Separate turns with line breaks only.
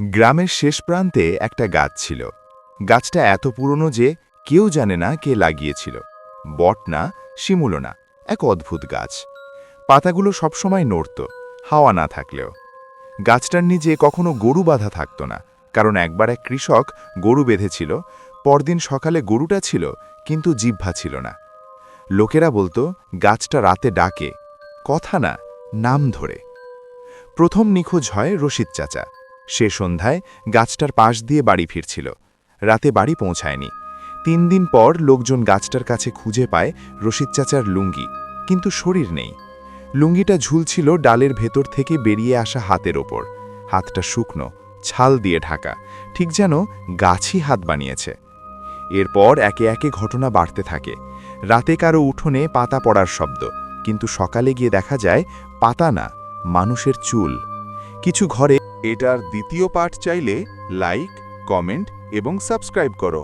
গ্রামের শেষ প্রান্তে একটা গাছ ছিল। গাছটা এত পুরনো যে কেউ জানে না কে লাগিয়েছিল। বট না, শিমুলও না, এক অদ্ভুত গাছ। পাতাগুলো সবসময় নড়ত, হাওয়া না থাকলেও। গাছটার নিচে কখনো গরু বাঁধা থাকত না, কারণ একবার এক কৃষক গরু বেঁধেছিল। পরদিন সকালে গরুটা ছিল, কিন্তু জিহ্বা ছিল না। লোকেরা বলতো গাছটা রাতে ডাকে, কথা না, নাম ধরে। প্রথম নিখোঁজ হয় রশিদ চাচা। সে সন্ধ্যায় গাছটার পাশ দিয়ে বাড়ি ফিরছিল। রাতে বাড়ি পৌঁছায়নি। 3 দিন পর লোকজন গাছটার কাছে খুঁজে পায় রশিদ চাচার লুঙ্গি, কিন্তু শরীর নেই। লুঙ্গিটা ঝুলছিল ডালের ভেতর থেকে বেরিয়ে আসা হাতের ওপর। হাতটা শুকনো, ছাল দিয়ে ঢাকা, ঠিক যেন গাছই হাত বানিয়েছে। এরপর একে একে ঘটনা বাড়তে থাকে। রাতে কারো উঠোনে পাতা পড়ার শব্দ, কিন্তু সকালে গিয়ে দেখা যায় পাতা না, মানুষের চুল। কিছু ঘরে। এটার দ্বিতীয় পার্ট চাইলে লাইক, কমেন্ট এবং সাবস্ক্রাইব করো।